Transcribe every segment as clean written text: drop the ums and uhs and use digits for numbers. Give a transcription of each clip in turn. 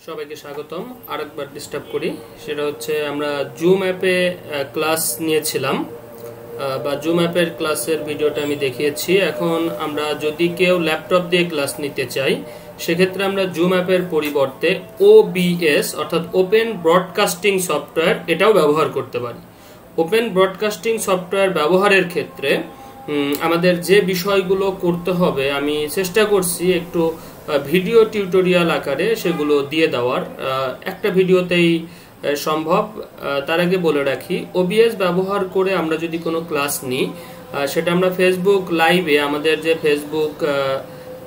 সবাইকে স্বাগতম। আরেকবার ডিস্টার্ব করি, সেটা হচ্ছে আমরা জুম অ্যাপে ক্লাস নিয়েছিলাম বা জুম অ্যাপের ক্লাসের ভিডিওটা আমি দেখিয়েছি। এখন আমরা যদি কেউ ল্যাপটপ দিয়ে ক্লাস নিতে চাই, সেক্ষেত্রে আমরা জুম অ্যাপের পরিবর্তে OBS অর্থাৎ ওপেন ব্রডকাস্টিং সফটওয়্যার এটাও ব্যবহার করতে পারি। ওপেন ব্রডকাস্টিং সফটওয়্যার ব্যবহারের ক্ষেত্রে আমাদের যে বিষয়গুলো করতে হবে আমি চেষ্টা করছি একটু ভিডিও টিউটোরিয়াল আকারে সেগুলো দিয়ে দেওয়ার, একটা ভিডিওতেই সম্ভব। তার আগে বলে রাখি, OBS ব্যবহার করে আমরা যদি কোনো ক্লাস নিই, সেটা আমরা ফেসবুক লাইভে আমাদের যে ফেসবুক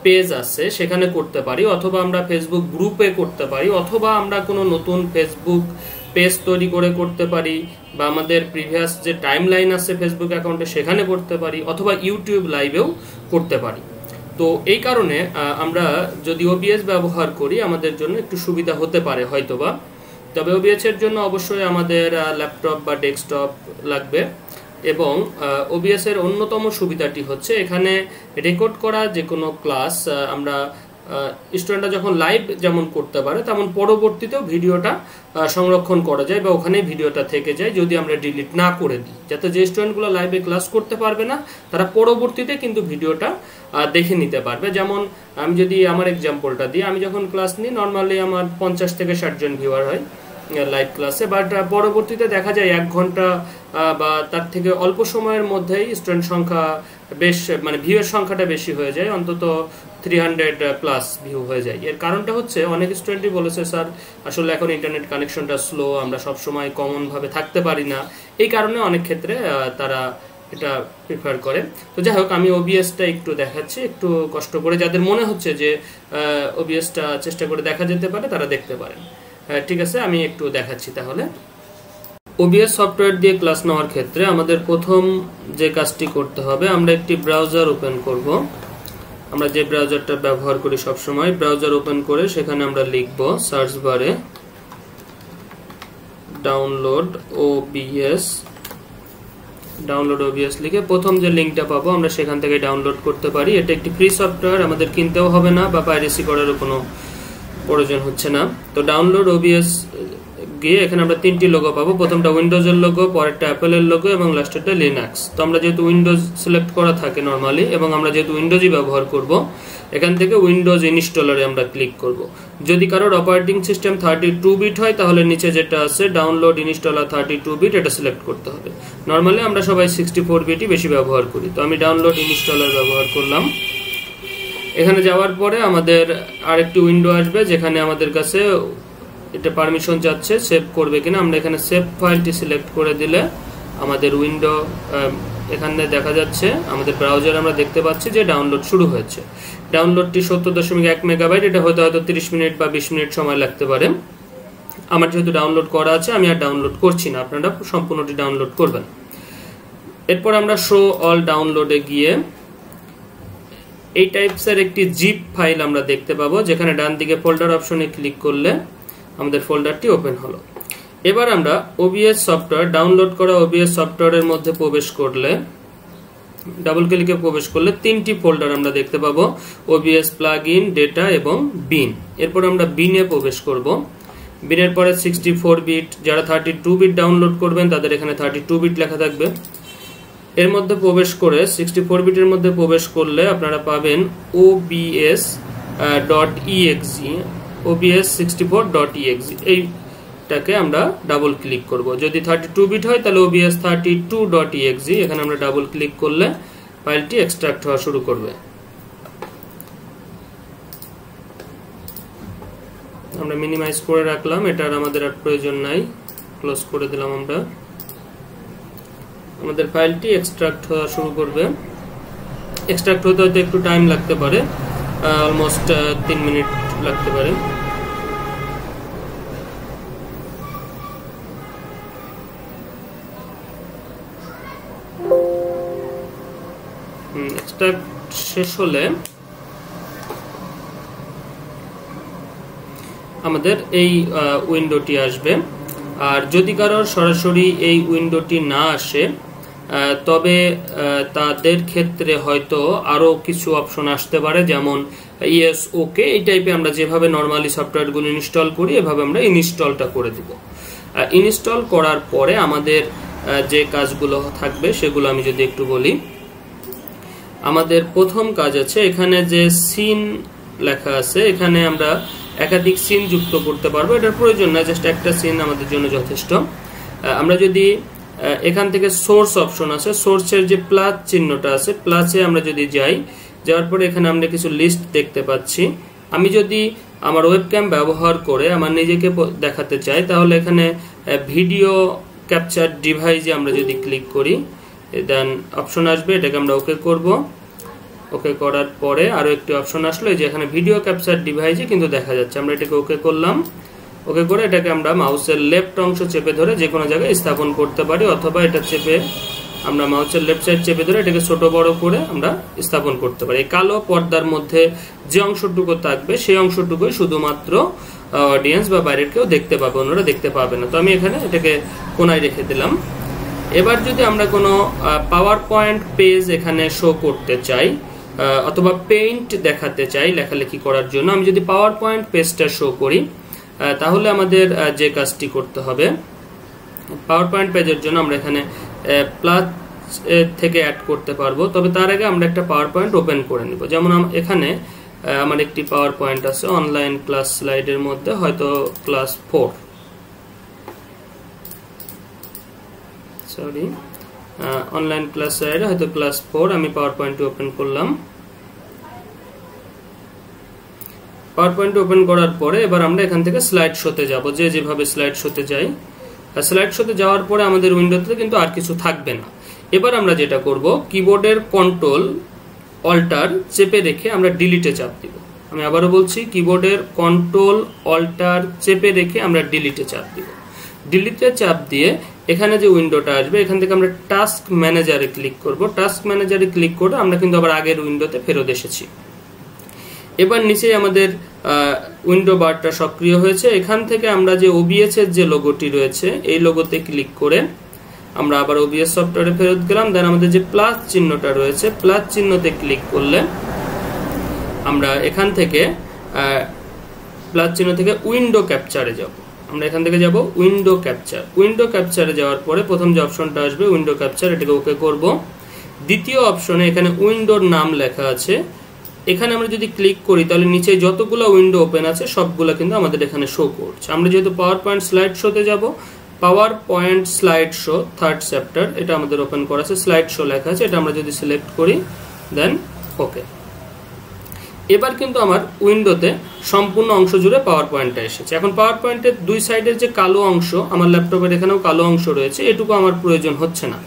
পেজ আছে সেখানে করতে পারি, অথবা আমরা ফেসবুক গ্রুপে করতে পারি, অথবা আমরা কোনো নতুন ফেসবুক পেজ তৈরি করে করতে পারি, বা আমাদের প্রিভিয়াস যে টাইম লাইন আছে ফেসবুক অ্যাকাউন্টে সেখানে করতে পারি, অথবা ইউটিউব লাইভেও করতে পারি। তো এই কারণে আমরা যদি OBS ব্যবহার করি আমাদের জন্য একটু সুবিধা হতে পারে হয়তোবা। তবে OBS এর জন্য অবশ্যই আমাদের ল্যাপটপ বা ডেস্কটপ লাগবে, এবং OBS এর অন্যতম সুবিধাটি হচ্ছে এখানে রেকর্ড করা যে কোনো ক্লাস আমরা স্টুডেন্টরা যখন লাইভ যেমন করতে পারে তেমন পরবর্তীতেও ভিডিওটা সংরক্ষণ করা যায় বা ওখানে ভিডিওটা থেকে যায় যদি আমরা ডিলিট না করে দিই, যাতে যে স্টুডেন্টগুলো লাইভে ক্লাস করতে পারবে না তারা পরবর্তীতে কিন্তু ভিডিওটা দেখে নিতে পারবে। যেমন আমি যদি আমার এক্সাম্পলটা দিই, আমি যখন ক্লাস নিই নর্মালি আমার 50 থেকে 60 জন ভিউয়ার হয় লাইভ ক্লাসে, বাট পরবর্তীতে দেখা যায় 1 ঘন্টা বা তার থেকে অল্প সময়ের মধ্যেই স্টুডেন্ট সংখ্যা বেশ ভিউয়ের সংখ্যাটা বেশি হয়ে যায়, অন্তত 300+ ভিউ হয়ে যায়। এর কারণটা হচ্ছে অনেক স্টুডেন্টই বলেছে, স্যার আসলে এখন ইন্টারনেট কানেকশনটা স্লো, আমরা সবসময় কমনভাবে থাকতে পারি না, এই কারণে অনেক ক্ষেত্রে তারা এটা প্রিফার করে। তো যাই হোক, আমি OBSটা একটু দেখাচ্ছি, একটু কষ্ট করে, যাদের মনে হচ্ছে যে OBSটা চেষ্টা করে দেখা যেতে পারে তারা দেখতে পারেন। ঠিক আছে, আমি একটু দেখাচ্ছি তাহলে। OBS সফটওয়্যার দিয়ে ক্লাস নেওয়ার ক্ষেত্রে আমাদের প্রথম যে কাজটি করতে হবে, আমরা একটি ব্রাউজার ওপেন করব। আমরা যে ব্রাউজারটা ব্যবহার করি সব সময়, ব্রাউজার ওপেন করে সেখানে আমরা লিখব সার্চ বারে ডাউনলোড OBS লিখে প্রথম যে লিংকটা পাবো আমরা সেখান থেকে ডাউনলোড করতে পারি। এটা একটি ফ্রি সফটওয়্যার, আমাদের কিনতেও হবে না বা পাইরেসি করারও কোনো প্রয়োজন হচ্ছে না। তো ডাউনলোড OBS গিয়ে এখানে আমরা 3টি লোগো পাবো, প্রথমটা উইন্ডোজের লোগো, পরেরটা অ্যাপেলের লোগো এবং লাস্টেরটা লিনাক্স। তো আমরা যেহেতু উইন্ডোজ সিলেক্ট করা থাকে নরমালি, এবং আমরা যেহেতু উইন্ডোজই ব্যবহার করব, এখান থেকে উইন্ডোজ ইনস্টলারে আমরা ক্লিক করব। যদি কারোর অপারেটিং সিস্টেম 32 বিট হয় তাহলে নিচে যেটা আছে ডাউনলোড ইনস্টলার 32 বিট, এটা সিলেক্ট করতে হবে। নরমালি আমরা সবাই 64 বিটই বেশি ব্যবহার করি, তো আমি ডাউনলোড ইনস্টলার ব্যবহার করলাম। এখানে যাওয়ার পরে আমাদের আরেকটি উইন্ডো আসবে যেখানে আমাদের কাছে এটা পারমিশন যাচ্ছে সেভ করবে কিনা। আমরা এখানে সেভ ফাইলটি সিলেক্ট করে দিলে আমাদের উইন্ডো এখানে দেখা যাচ্ছে, আমাদের ব্রাউজারে আমরা দেখতে পাচ্ছি যে ডাউনলোড শুরু হয়েছে। ডাউনলোডটি 70.1 মেগাবাইট, এটা হয়তো 30 মিনিট বা 20 মিনিট সময় লাগতে পারে। আমার যেহেতু ডাউনলোড করা আছে আমি আর ডাউনলোড করছি না, আপনারা সম্পূর্ণটি ডাউনলোড করবেন। এরপর আমরা শো অল ডাউনলোডে গিয়ে এই টাইপসের একটি জিপ ফাইল আমরা দেখতে পাবো, যেখানে ডান দিকে ফোল্ডার অপশনে ক্লিক করলে আমাদের ফোল্ডারটি ওপেন হলো। এবার আমরা OBS সফটওয়্যার ডাউনলোড করা OBS সফটওয়্যারের মধ্যে প্রবেশ করলে, ডাবল ক্লিকে প্রবেশ করলে 3টি ফোল্ডার আমরা দেখতে পাবো, OBS প্লাগইন, ডেটা এবং বিন। এরপর আমরা বিনে প্রবেশ করব। বিনের পরে 64 বিট, যারা 32 বিট ডাউনলোড করবেন তাদের এখানে 32 বিট লেখা থাকবে। এর মধ্যে প্রবেশ করে 64 বিটের মধ্যে প্রবেশ করলে আপনারা পাবেন OBS.exe এইটাকে আমরা ডাবল ক্লিক করব। যদি 32 বিট হয় তাহলে OBS32.exe, এখানে আমরা ডাবল ক্লিক করলে ফাইলটি এক্সট্রাক্ট হওয়া শুরু করবে। আমরা মিনিমাইজ করে রাখলাম, এটার আমাদের আর প্রয়োজন নাই, ক্লোজ করে দিলাম আমরা। আমাদের ফাইলটি এক্সট্রাক্ট হওয়া শুরু করবে। এক্সট্রাক্ট হতে হয়তো একটু টাইম লাগতে পারে, অলমোস্ট 3 মিনিট লাগতে পারে। এক্সট্রাক্ট শেষ হলে আমাদের এই উইন্ডোটি আসবে। আর যদি কারোর সরাসরি এই উইন্ডোটি না আসে তবে তাদের ক্ষেত্রে হয়তো আরো কিছু অপশন আসতে পারে, যেমন ইয়েস ওকে এই টাইপে আমরা যেভাবে নর্মালি সফটওয়্যারগুলো ইনস্টল করি এভাবে আমরা ইনস্টলটা করে দিব। ইনস্টল করার পরে আমাদের যে কাজগুলো থাকবে সেগুলো আমি যদি একটু বলি। আমাদের প্রথম কাজ আছে, এখানে যে সিন লেখা আছে এখানে আমরা একাধিক সিন যুক্ত করতে পারবো। এটার প্রয়োজন না, জাস্ট একটা সিন আমাদের জন্য যথেষ্ট। আমরা যদি এখান থেকে সোর্স অপশন আছে, সোর্সের যে প্লাস চিহ্নটা আছে প্লাসে আমরা যদি যাই, যাওয়ার পরে এখানে আমরা কিছু লিস্ট দেখতে পাচ্ছি। আমি যদি আমার ওয়েবক্যাম ব্যবহার করে আমার নিজেকে দেখাতে চাই তাহলে এখানে ভিডিও ক্যাপচার ডিভাইসে আমরা যদি ক্লিক করি দেন অপশন আসবে, এটাকে আমরা ওকে করব। ওকে করার পরে আরো একটি অপশন আসলো, এই যে এখানে ভিডিও ক্যাপচার ডিভাইসে কিন্তু দেখা যাচ্ছে। আমরা এটাকে ওকে করলাম। ওকে করে এটাকে আমরা মাউসের লেফট অংশ চেপে ধরে যে কোনো জায়গায় স্থাপন করতে পারি, অথবা এটা চেপে আমরা মাউসের লেফট সাইড চেপে ধরে এটাকে ছোট বড় করে আমরা স্থাপন করতে পারি। এই কালো পর্দার মধ্যে যে অংশটুকু থাকবে সেই অংশটুকুই শুধুমাত্র অডিয়েন্স বা বাইরের কেউ দেখতে পাবে, অন্যরা দেখতে পাবে না। তো আমি এখানে এটাকে কোনায় রেখে দিলাম। এবার যদি আমরা কোনো পাওয়ার পয়েন্ট পেজ এখানে শো করতে চাই অথবা পেইন্ট দেখাতে চাই লেখালেখি করার জন্য, আমি যদি পাওয়ার পয়েন্ট পেজটা শো করি তাহলে আমাদের যে কাজটি করতে হবে, পাওয়ার পয়েন্ট পেজের জন্য আমরা এখানে প্লাস থেকে অ্যাড করতে পারবো। তবে তার আগে আমরা একটা পাওয়ার পয়েন্ট ওপেন করে নিব। যেমন এখানে আমার একটি পাওয়ার পয়েন্ট আছে অনলাইন ক্লাস স্লাইডের মধ্যে, হয়তো ক্লাস 4, সরি অনলাইন ক্লাস স্লাইডে হয়তো ক্লাস 4। আমি পাওয়ার পয়েন্টটি ওপেন করলাম। পাওয়ার পয়েন্ট ওপেন করার পরে এবার আমরা এখান থেকে স্লাইড শোতে যাব, যেভাবে স্লাইড শোতে যাই। স্লাইড শোতে যাওয়ার পরে আমাদের উইন্ডোতে কিন্তু আর কিছু থাকবে না। এবার আমরা যেটা করব, কিবোর্ডের কন্ট্রোল অল্টার চেপে রেখে আমরা ডিলিটে চাপ দিব। আমি আবারও বলছি, কিবোর্ডের কন্ট্রোল অল্টার চেপে রেখে আমরা ডিলিটে চাপ দিব। ডিলিটে চাপ দিয়ে এখানে যে উইন্ডোটা আসবে এখান থেকে আমরা টাস্ক ম্যানেজারে ক্লিক করব। টাস্ক ম্যানেজারে ক্লিক করে আমরা কিন্তু আবার আগের উইন্ডোতে ফেরত এসেছি। এবার নিচে আমাদের উইন্ডো বারটা সক্রিয় হয়েছে। এখান থেকে আমরা যে ওবিএস এর যে লোগোটি রয়েছে এই লোগোতে ক্লিক করে আমরা আবার ওবিএস সফটওয়্যারে ফেরত গেলাম। দেন আমাদের যে প্লাস চিহ্নটা রয়েছে প্লাস চিহ্নতে ক্লিক করলে আমরা এখান থেকে প্লাস চিহ্ন থেকে উইন্ডো ক্যাপচারে যাব। আমরা এখান থেকে যাব উইন্ডো ক্যাপচার। উইন্ডো ক্যাপচারে যাওয়ার পরে প্রথম যে অপশনটা আসবে উইন্ডো ক্যাপচার, এটাকে ওকে করব। দ্বিতীয় অপশনে এখানে উইন্ডোর নাম লেখা আছে, এখানে আমরা যদি ক্লিক করি তাহলে নিচে যতগুলো উইন্ডো ওপেন আছে সবগুলো কিন্তু আমাদের এখানে শো করছে। আমরা যেহেতু পাওয়ার পয়েন্ট স্লাইড শোতে যাব, power point slide show 3rd chapter এটা আমাদের ওপেন করা আছে, স্লাইড শো লেখা আছে, এটা আমরা যদি সিলেক্ট করি দেন ওকে। এবার কিন্তু আমার উইন্ডোতে সম্পূর্ণ অংশ জুড়ে পাওয়ার পয়েন্টটা এসেছে। এখন পাওয়ার পয়েন্টের দুই সাইডের যে কালো অংশ, আমার ল্যাপটপের এখানেও কালো অংশ রয়েছে, এটুকু আমার প্রয়োজন হচ্ছে না।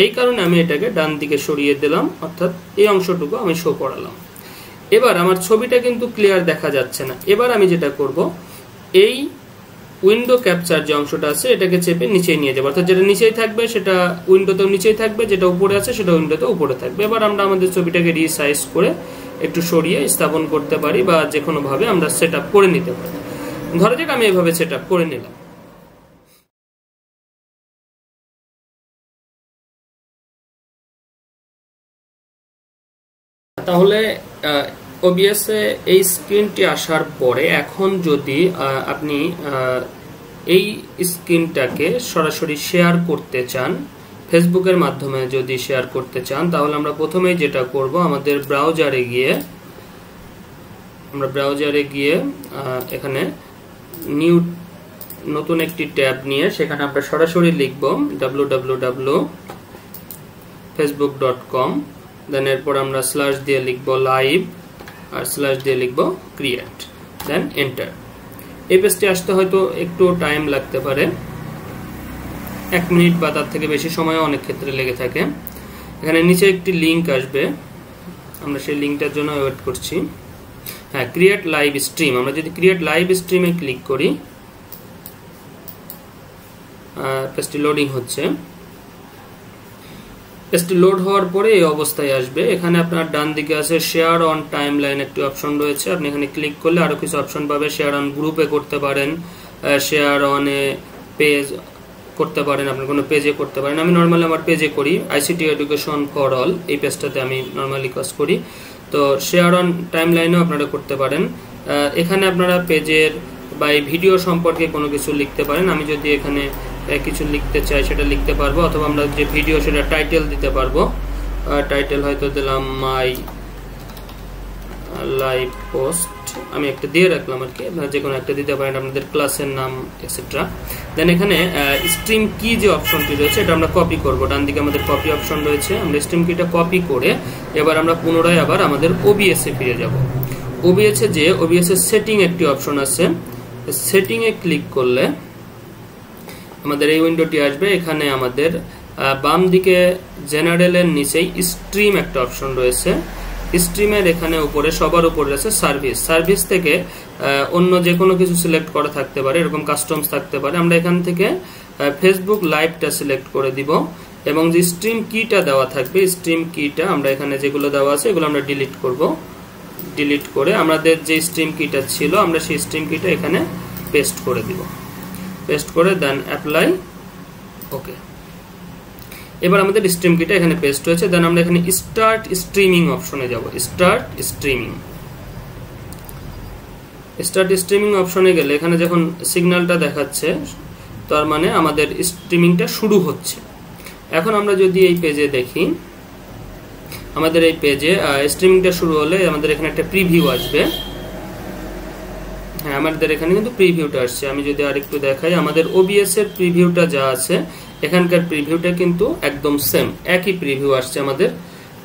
এই কারণে আমি এটাকে ডান দিকে সরিয়ে দিলাম, অর্থাৎ এই অংশটুকু আমি শো করালাম। এবার আমার ছবিটা কিন্তু ক্লিয়ার দেখা যাচ্ছে না। এবার আমি যেটা করব, এই উইন্ডো ক্যাপচার যে অংশটা আছে এটাকে চেপে নিচে নিয়ে যাবো, অর্থাৎ যেটা নিচেই থাকবে সেটা উইন্ডোতেও নিচেই থাকবে, যেটা উপরে আছে সেটা উইন্ডোতে উপরে থাকবে। এবার আমরা আমাদের ছবিটাকে রিসাইজ করে একটু সরিয়ে স্থাপন করতে পারি বা যে কোনো ভাবে আমরা সেট আপ করে নিতে পারি। ধরা যাক আমি এভাবে সেট আপ করে নিলাম। তাহলে ওবিএস এ এই স্ক্রিনটি আসার পরে এখন যদি আপনি এই স্ক্রিনটাকে সরাসরি শেয়ার করতে চান, ফেসবুকের মাধ্যমে যদি শেয়ার করতে চান, তাহলে আমরা প্রথমেই যেটা করব, আমাদের ব্রাউজারে গিয়ে এখানে নতুন একটি ট্যাব নিয়ে সেখানে আমরা সরাসরি লিখব www.facebook.com, দেন এরপর আমরা স্ল্যাশ দিয়ে লিখব লাইভ আর স্ল্যাশ দিয়ে লিখব ক্রিয়েট, দেন এন্টার। এই পেজটি আসতে হয়তো একটু টাইম লাগতে পারে, 1 মিনিট বা তার থেকে বেশি সময় অনেক ক্ষেত্রে লেগে থাকে। এখানে নিচে একটি লিংক আসবে, আমরা সেই লিংকটার জন্য ওয়েট করছি। হ্যাঁ, ক্রিয়েট লাইভ স্ট্রিম। আমরা যদি ক্রিয়েট লাইভ স্ট্রিমে ক্লিক করি, পেজটি লোডিং হচ্ছে। পেজটি লোড হওয়ার পরে এই অবস্থায় আসবে। এখানে আপনার ডান দিকে আছে শেয়ার অন টাইমলাইন একটি অপশন রয়েছে, আপনি এখানে ক্লিক করলে আরো কিছু অপশন পাবে। শেয়ার অন গ্রুপে করতে পারেন, শেয়ার অন এ পেজ করতে পারেন, আপনি কোনো পেজে করতে পারেন। আমি নর্মালি আমার পেজে করি, আইসিটি এডুকেশন ফর অল, এই পেজটাতে আমি নর্মালি কাজ করি। তো শেয়ার অন টাইমলাইনেও আপনারা করতে পারেন। এখানে আপনারা পেজের বা এই ভিডিও সম্পর্কে কোনো কিছু লিখতে পারেন। আমি যদি এখানে কিছু লিখতে চাই সেটা লিখতে পারবো, অথবা আমরা যে ভিডিও সেটা টাইটেল দিতে পারবো। টাইটেল হয়তো দিলাম মাই লাইভ পোস্ট, আমি একটা দিয়ে রাখলাম আর কি, আপনারা যে কোনো একটা দিতে পারেন, আপনাদের ক্লাসের নাম এক্সেট্রা। দেন এখানে স্ট্রিম কি যে অপশনটি রয়েছে এটা আমরা কপি করব। ডান দিকে আমাদের কপি অপশন রয়েছে, আমরা স্ট্রিম কিটা কপি করে এবার আমরা পুনরায় আবার আমাদের ওবিএস এ ফিরে যাব। ওবিএস এ যে ওবিএস এর সেটিং একটি অপশন আছে, সেটিং এ ক্লিক করলে আমাদের এই উইন্ডোটি আসবে। এখানে আমাদের বাম দিকে জেনারেলের নিচেই স্ট্রিম একটা অপশন রয়েছে। স্ট্রিমের এখানে উপরে সবার উপরে রয়েছে সার্ভিস। সার্ভিস থেকে অন্য যে কোনো কিছু সিলেক্ট করা থাকতে পারে, এরকম কাস্টমস থাকতে পারে। আমরা এখান থেকে ফেসবুক লাইভটা সিলেক্ট করে দিব এবং যে স্ট্রিম কিটা দেওয়া থাকবে, স্ট্রিম কিটা আমরা এখানে যেগুলো দেওয়া আছে এগুলো আমরা ডিলিট করব। ডিলিট করে আমাদের যে স্ট্রিম কিটা ছিল আমরা সেই স্ট্রিম কিটা এখানে পেস্ট করে দিব। পেস্ট করে দেন অ্যাপ্লাই, ওকে। এবার আমাদের স্ট্রিম কিটা এখানে পেস্ট হয়েছে। দেন আমরা এখানে স্টার্ট স্ট্রিমিং অপশনে যাব। স্টার্ট স্ট্রিমিং, স্টার্ট স্ট্রিমিং অপশনে গেলে এখানে যখন সিগন্যালটা দেখাচ্ছে তার মানে আমাদের স্ট্রিমিংটা শুরু হচ্ছে। এখন আমরা যদি এই পেজে দেখি, আমাদের এই পেজে স্ট্রিমিংটা শুরু হলে আমাদের এখানে একটা প্রিভিউ আসবে। হ্যাঁ, আমাদের এখানে কিন্তু প্রিভিউটা আসছে। আমি যদি আরেকটু দেখাই, আমাদের ওবিএস এর প্রিভিউটা যা আছে এখানকার প্রিভিউটা কিন্তু একদম সেম, একই প্রিভিউ আসছে আমাদের।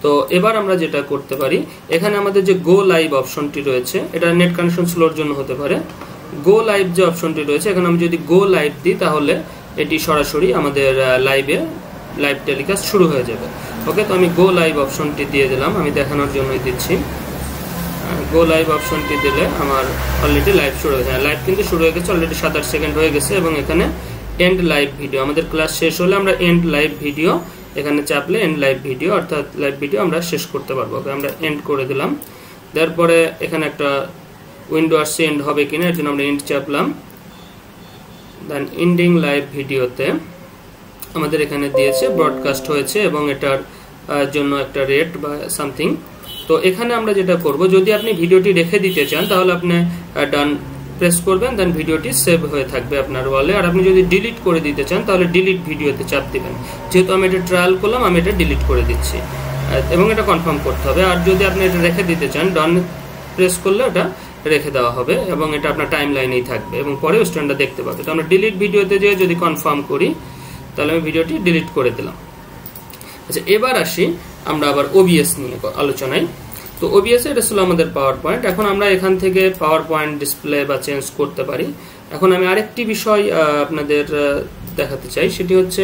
তো এবার আমরা যেটা করতে পারি, এখানে আমাদের যে গো লাইভ অপশনটি রয়েছে, এটা নেট কানেকশন স্লোর জন্য হতে পারে। গো লাইভ যে অপশনটি রয়েছে, এখানে আমি যদি গো লাইভ দিই তাহলে এটি সরাসরি আমাদের লাইভ টেলিকাস্ট শুরু হয়ে যাবে। ওকে, তো আমি গো লাইভ অপশনটি দিয়ে দিলাম, আমি দেখানোর জন্যই দিচ্ছি। গো লাইভ অপশনটি দিলে আমার অলরেডি লাইভ শুরু হয়ে যায়। লাইভ কিন্তু শুরু হয়ে গেছে, অলরেডি 7-8 সেকেন্ড হয়ে গেছে। এবং এখানে এন্ড লাইভ ভিডিও, আমাদের ক্লাস শেষ হলে আমরা এন্ড লাইভ ভিডিও এখানে চাপলে এন্ড লাইভ ভিডিও অর্থাৎ লাইভ ভিডিও আমরা শেষ করতে পারবো। ওকে, আমরা এন্ড করে দিলাম। তারপরে এখানে একটা উইন্ডো আসছে এন্ড হবে কিনা, এর জন্য আমরা এন্ড চাপলাম। দেন এন্ডিং লাইভ ভিডিওতে আমাদের এখানে দিয়েছে ব্রডকাস্ট হয়েছে এবং এটার জন্য একটা রেট বা সামথিং। তো এখানে আমরা যেটা করব, যদি আপনি ভিডিওটি রেখে দিতে চান তাহলে আপনি ডান প্রেস করবেন, দেন ভিডিওটি সেভ হয়ে থাকবে আপনার ওয়ালে। আর আপনি যদি ডিলিট করে দিতে চান তাহলে ডিলিট ভিডিওতে চাপ দিবেন। যেহেতু আমি এটা ট্রায়াল করলাম, আমি এটা ডিলিট করে দিচ্ছি এবং এটা কনফার্ম করতে হবে। আর যদি আপনি এটা রেখে দিতে চান, ডান প্রেস করলে এটা রেখে দেওয়া হবে এবং এটা আপনার টাইম লাইনেই থাকবে এবং পরে স্টুডেন্টরা দেখতে পাবে। তো আমরা ডিলিট ভিডিওতে যেয়ে যদি কনফার্ম করি তাহলে আমি ভিডিওটি ডিলিট করে দিলাম। আচ্ছা, এবার আসি আমরা আবার ওবিএস নিয়ে আলোচনায়। তো ওবিএস এটা ছিল আমাদের পাওয়ার পয়েন্ট। এখন আমরা এখান থেকে পাওয়ার পয়েন্ট ডিসপ্লে বা চেঞ্জ করতে পারি। এখন আমি আরেকটি বিষয় আপনাদের দেখাতে চাই, সেটি হচ্ছে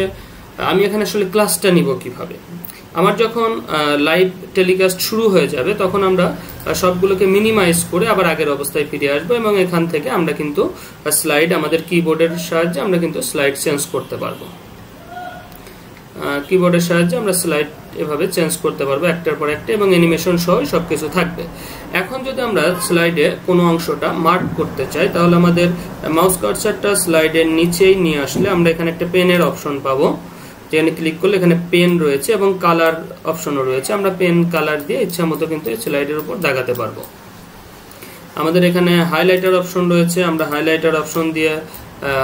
আমি এখানে আসলে ক্লাসটা নিব কিভাবে। আমার যখন লাইভ টেলিকাস্ট শুরু হয়ে যাবে তখন আমরা সবগুলোকে মিনিমাইজ করে আবার আগের অবস্থায় ফিরে আসবো এবং এখান থেকে আমরা কিন্তু স্লাইড আমাদের কিবোর্ডের সাহায্যে আমরা কিন্তু স্লাইড চেঞ্জ করতে পারবো। কিবোর্ডের সাহায্যে আমরা স্লাইড এভাবে চেঞ্জ করতে পারবো একটার পর একটা এবং অ্যানিমেশন সহ সবকিছু থাকবে। এখন যদি আমরা স্লাইডে কোনো অংশটা মার্ক করতে চাই তাহলে আমাদের মাউস কার্সারটা স্লাইডের নিচেই নিয়ে আসলে আমরা এখানে একটা পেনের অপশন পাবো, যেখানে ক্লিক করলে এখানে পেন রয়েছে এবং কালার অপশনও রয়েছে। আমরা পেন কালার দিয়ে ইচ্ছা মতো কিন্তু স্লাইডের উপর দাগাতে পারবো। আমাদের এখানে হাইলাইটার অপশন রয়েছে, আমরা হাইলাইটার অপশন দিয়ে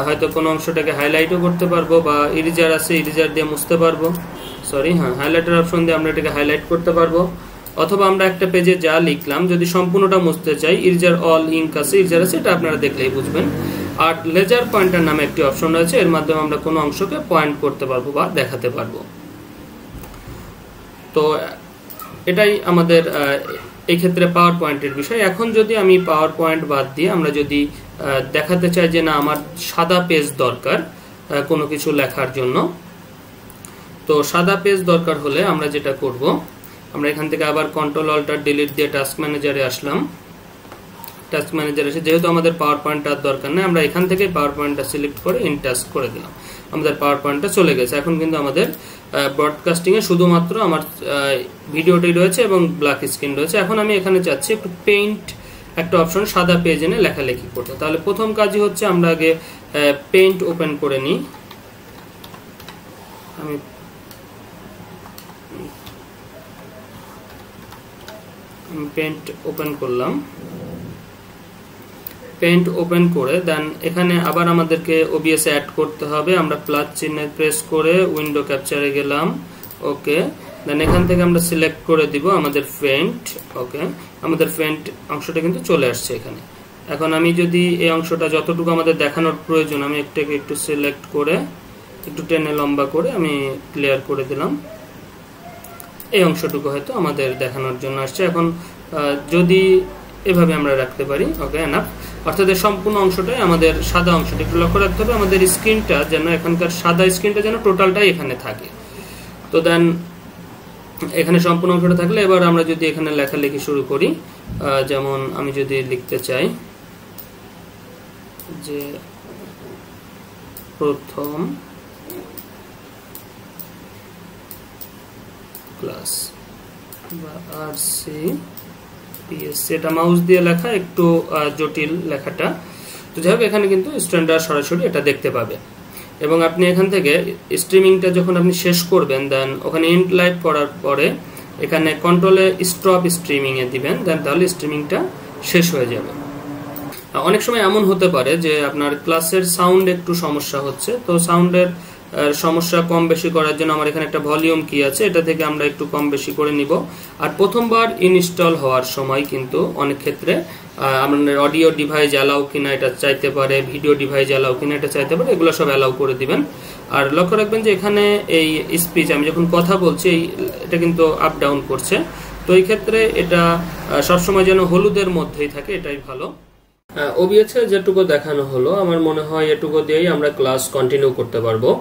হয়তো কোনো অংশটাকে হাইলাইটও করতে পারবো বা ইরেজার আছে ইরেজার দিয়ে মুছতে পারবো। হাইলাইটার অপশন দিয়ে আমরা এটাকে হাইলাইট করতে পারবো। অথবা আমরা একটা পেজে যা লিখলাম যদি সম্পূর্ণটা মুছতে চাই, ইরেজার অল ইঙ্ক আছে, ইরেজার আছে, এটা আপনারা দেখলেই বুঝবেন। আর লেজার পয়েন্টার নামে একটি অপশন রয়েছে, এর মাধ্যমে আমরা কোনো অংশকে পয়েন্ট করতে পারবো বা দেখাতে পারবো। তো এটাই আমাদের এই ক্ষেত্রে পাওয়ার পয়েন্টের বিষয়। এখন যদি আমি পাওয়ার পয়েন্ট বাদ দিয়ে আমরা যদি দেখাতে চাই যে না আমার সাদা পেজ দরকার কোনো কিছু লেখার জন্য, তো সাদা পেজ দরকার হলে আমরা যেটা করব, আমরা এখান থেকে আবার কন্ট্রোল অল্টার ডিলিট দিয়ে টাস্ক ম্যানেজারে আসলাম। টাস্ক ম্যানেজার এসে যেহেতু আমাদের পাওয়ার পয়েন্টটার দরকার নেই, আমরা এখান থেকে পাওয়ার পয়েন্টটা সিলেক্ট করে ইন টাস্ক করে দিলাম। আমাদের পাওয়ার পয়েন্টটা চলে গেছে। এখন কিন্তু আমাদের ব্রডকাস্টিং এ শুধুমাত্র আমার ভিডিওটি রয়েছে এবং ব্ল্যাক স্ক্রিন রয়েছে। এখন আমি এখানে চাচ্ছি একটু পেইন্ট একটা অপশন সাদা পেজ এনে লেখালেখি করতে। তাহলে প্রথম কাজই হচ্ছে আমরা আগে পেইন্ট ওপেন করে নিই। পেন্ট ওপেন করলাম, পেন্ট ওপেন করে দেন এখানে আবার আমাদেরকে ওবিএস অ্যাড করতে হবে। আমরা প্লাস চিহ্ন প্রেস করে উইন্ডো ক্যাপচারে গেলাম, ওকে। দেন এখান থেকে আমরা সিলেক্ট করে দিব আমাদের পেন্ট, ওকে। আমাদের পেন্ট অংশটা কিন্তু চলে আসছে এখানে। এখন আমি যদি এই অংশটা যতটুকু আমাদের দেখানোর প্রয়োজন আমি একটু সিলেক্ট করে একটু টেনে লম্বা করে আমি ক্লিয়ার করে দিলাম। এই অংশটুকু হয়তো আমাদের দেখানোর জন্য আসছে। এখন যদি এভাবে আমরা রাখতে পারি, ওকে, এনাফ। অর্থাৎ সম্পূর্ণ অংশটাই আমাদের সাদা অংশটা একটু লক্ষ্য রাখতে হবে, আমাদের স্ক্রিনটা যেন এখানকার সাদা স্ক্রিনটা যেন টোটালটাই এখানে থাকে। তো দেন এখানে সম্পূর্ণ অংশটা থাকলে এবার আমরা যদি এখানে লেখালেখি শুরু করি, যেমন আমি যদি লিখতে চাই যে প্রথম ক্লাস বা RCPSC, এটা মাউস দিয়ে লেখা একটু জটিল লেখাটা। তো যাই হোক এখানে কিন্তু স্ট্যান্ডার্ড সরাসরি এটা দেখতে পাবে। এবং আপনি এখান থেকে স্ট্রিমিংটা যখন আপনি শেষ করবেন দেন ওখানে এন্ড লাইভ করার পরে এখানে কন্ট্রোলে স্টপ স্ট্রিমিং এ দিবেন, দেন তাহলে স্ট্রিমিংটা শেষ হয়ে যাবে। অনেক সময় এমন হতে পারে যে আপনার ক্লাসের সাউন্ড একটু সমস্যা হচ্ছে, তো সাউন্ডের সমস্যা কম বেশি করার জন্য আমার এখানে একটা ভলিউম কি আছে, এটা থেকে আমরা একটু কম বেশি করে নিব। আর প্রথমবার ইনস্টল হওয়ার সময় কিন্তু অনেক ক্ষেত্রে আমাদের অডিও ডিভাইস অ্যালাউ কিনা এটা চাইতে পারে, ভিডিও ডিভাইস অ্যালাউ কিনা এটা চাইতে পারে, এগুলো সব অ্যালাউ করে দিবেন। আর লক্ষ্য রাখবেন যে এখানে এই স্পিচ আমি যখন কথা বলছি এটা কিন্তু আপ ডাউন করছে, তো এই ক্ষেত্রে এটা সবসময় যেন হলুদের মধ্যেই থাকে, এটাই ভালো। ওবিএস এ যেটুকু দেখানো হলো আমার মনে হয় এটুকু দিয়েই আমরা ক্লাস কন্টিনিউ করতে পারবো।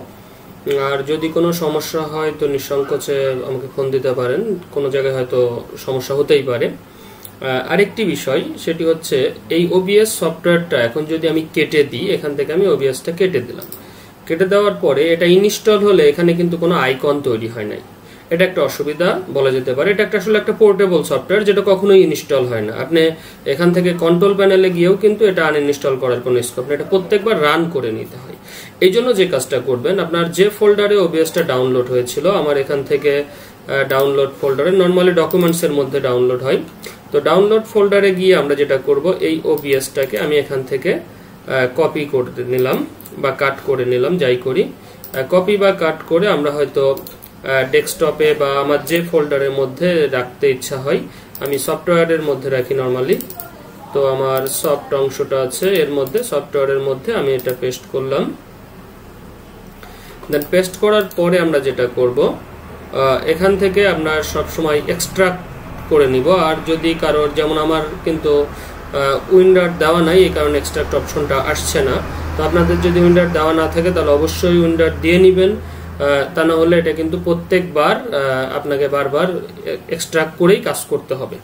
আর যদি কোনো সমস্যা হয় তো নিঃসংকোচে আমাকে ফোন দিতে পারেন, কোনো জায়গায় হয়তো সমস্যা হতেই পারে। আরেকটি বিষয় সেটি হচ্ছে এই ওবিএস সফটওয়্যারটা এখন যদি আমি কেটে দিই, এখান থেকে আমি ওবিএসটা কেটে দিলাম, কেটে দেওয়ার পরে এটা ইনস্টল হলে এখানে কিন্তু কোনো আইকন তৈরি হয় নাই। এটা একটা অসুবিধা বলা যেতে পারে। এটা আসলে একটা পোর্টেবল সফটওয়্যার যেটা কখনোই ইনস্টল হয় না। আপনি এখান থেকে কন্ট্রোল প্যানেলে গিয়েও কিন্তু এটা আনইনস্টল করার কোনো স্কোপ নেই, এটা প্রত্যেকবার রান করে নিতে হয়। এই জন্য যে কাজটা করবেন, আপনার যে ফোল্ডারে ওবিএসটা ডাউনলোড হয়েছিল, আমার এখান থেকে ডাউনলোড ফোল্ডারে নর্মালি ডকুমেন্টসের মধ্যে ডাউনলোড হয়, তো ডাউনলোড ফোল্ডারে গিয়ে আমরা যেটা করব এই ওবিএসটাকে আমি এখান থেকে কপি করে নিলাম বা কাট করে নিলাম, যাই করি কপি বা কাট করে আমরা হয়তো ডেস্কটপে বা আমার যে ফোল্ডারের মধ্যে রাখতে ইচ্ছা হয়, আমি সফটওয়্যারের মধ্যে রাখি নরমালি। তো আমার সফট অংশটা আছে এর মধ্যে, সফটওয়্যারের মধ্যে আমি এটা পেস্ট করলাম। দেন পেস্ট করার পরে আমরা যেটা করব এখান থেকে আমরা সব সময় এক্সট্রাক্ট করে নিব। আর যদি কারোর, যেমন আমার কিন্তু উইন্ডার দেওয়া নাই, এই কারণে এক্সট্রাক্ট অপশনটা আসছে না। তো আপনাদের যদি উইন্ডার দেওয়া না থাকে তাহলে অবশ্যই উইন্ডার দিয়ে নেবেন, তা না হলে এটা কিন্তু প্রত্যেকবার আপনাকে বারবার এক্সট্রাক্ট করেই কাজ করতে হবে।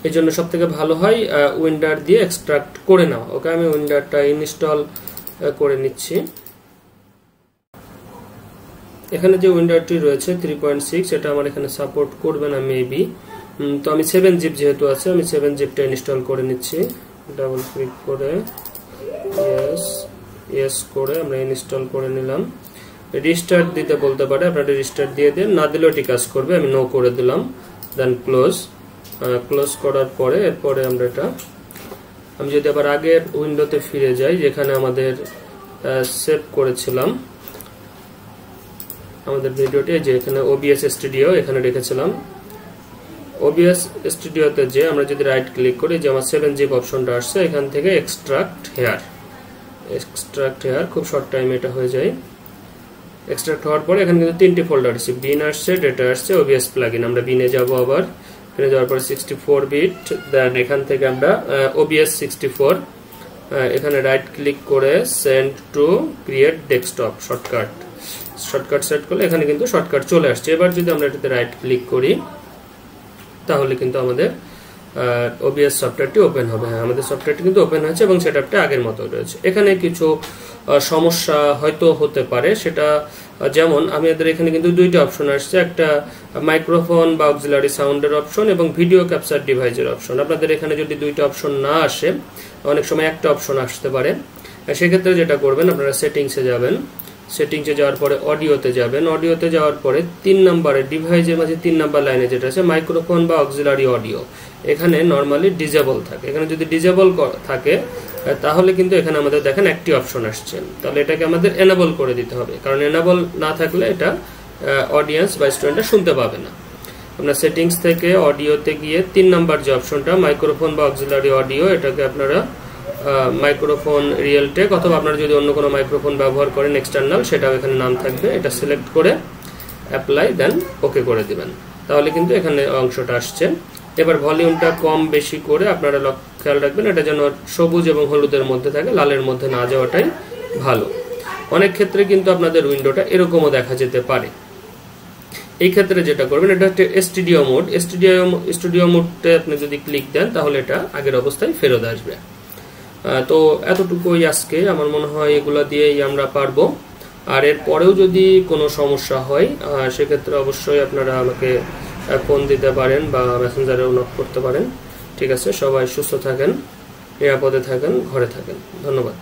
এই জন্য সব থেকে ভালো হয় উইন্ডার দিয়ে এক্সট্রাক্ট করে নাও। ওকে, আমি উইন্ডারটা ইনস্টল করে নিচ্ছি। এখানে যে উইন্ডারটি রয়েছে 3.6, এটা আমার এখানে সাপোর্ট করবে না মেবি, তো আমি 7 জিপ যেহেতু আছে আমি 7 জিপটা ইনস্টল করে নিচ্ছি। ডাবল ক্লিক করে ইয়েস করে আমরা ইনস্টল করে নিলাম। রিস্টার্ট দিতে বলতে পারে, আপনারা রিস্টার্ট দিয়ে দেন, না দিলেও ঠিক কাজ করবে। আমি নো করে দিলাম, দেন ক্লোজ করার পরে এরপরে আমরা এটা, আমি যদি আবার আগের উইন্ডোতে ফিরে যাই যেখানে আমাদের সেভ করেছিলাম আমাদের ভিডিওটি, যে এখানে ওবিএস স্টুডিও এখানে রেখেছিলাম, ওবিএস স্টুডিওতে যে আমরা যদি রাইট ক্লিক করি, যে আমার 7 জিপ অপশনটা আসছে, এখান থেকে এক্সট্রাক্ট হেয়ার খুব শর্ট টাইমে এটা হয়ে যায়। এক্সট্রাক্ট হওয়ার পরে এখানে কিন্তু 3টি ফোল্ডার আছে, বিন আসছে, ডেটা আসছে, ওবিএস প্লাগইন। আমরা বিনে যাব, আবার এখানে যাওয়ার পরে 64 বিট, দেন এখান থেকে আমরা ওবিএস 64 এখানে রাইট ক্লিক করে send to create desktop shortcut set করলে এখানে কিন্তু শর্টকাট চলে আসছে। এবার যদি আমরা এটাতে রাইট ক্লিক করি তাহলে কিন্তু আমাদের ওবিএস সফটওয়্যারটি ওপেন হবে। হ্যাঁ, আমাদের সফটওয়্যারটি কিন্তু ওপেন হয়েছে এবং সেটআপটা আগের মতো রয়েছে। এখানে কিছু সমস্যা হয়তো হতে পারে, সেটা যেমন আমাদের এখানে কিন্তু 2টা অপশন আসছে, একটা মাইক্রোফোন বা অক্সিলারি সাউন্ডের অপশন এবং ভিডিও ক্যাপচার ডিভাইসের অপশন। আপনাদের এখানে যদি 2টা অপশন না আসে, অনেক সময় একটা অপশন আসতে পারে, সেক্ষেত্রে যেটা করবেন আপনারা সেটিংসে যাবেন, সেটিংসে যাওয়ার পরে অডিওতে যাবেন, অডিওতে যাওয়ার পরে 3 নম্বরে ডিভাইসের মাঝে 3 নম্বর লাইনে যেটা আছে মাইক্রোফোন বা অক্সিলারি অডিও, এখানে নরমালি ডিজেবল থাকে। এখানে যদি ডিজেবল থাকে তাহলে কিন্তু এখানে আমাদের দেখেন একটি অপশন আসছে, তাহলে এটাকে আমাদের এনেবল করে দিতে হবে, কারণ এনেবল না থাকলে এটা অডিয়েন্স বা স্টুডেন্টরা শুনতে পাবে না। আপনার সেটিংস থেকে অডিওতে গিয়ে 3 নাম্বার যে অপশনটা মাইক্রোফোন বা অক্সিলারি অডিও, এটাকে আপনারা মাইক্রোফোন রিয়েলটেক অথবা আপনারা যদি অন্য কোনো মাইক্রোফোন ব্যবহার করেন এক্সটার্নাল, সেটাও এখানে নাম থাকবে, এটা সিলেক্ট করে অ্যাপ্লাই দেন ওকে করে দিবেন, তাহলে কিন্তু এখানে অংশটা আসছে। এবার ভলিউমটা কম বেশি করে আপনারা খেয়াল রাখবেন এটা যেন সবুজ এবং হলুদের মধ্যে থাকে, লালের মধ্যে না যাওয়াটাই ভালো। অনেক ক্ষেত্রে কিন্তু আপনাদের উইন্ডোটা এরকমও দেখা যেতে পারে। এই ক্ষেত্রে যেটা করবেন এটা হচ্ছে স্টুডিও মোড, স্টুডিও মোডে আপনি যদি ক্লিক দেন তাহলে এটা আগের অবস্থায় ফেরত আসবে। তো এতটুকুই আজকে, আমার মনে হয় এগুলা দিয়েই আমরা পারবো। আর এর পরেও যদি কোনো সমস্যা হয় সেক্ষেত্রে অবশ্যই আপনারা আমাকে ফোন দিতে পারেন বা মেসেঞ্জারেও নক করতে পারেন। ঠিক আছে, সবাই সুস্থ থাকেন, নিরাপদে থাকেন, ঘরে থাকেন। ধন্যবাদ।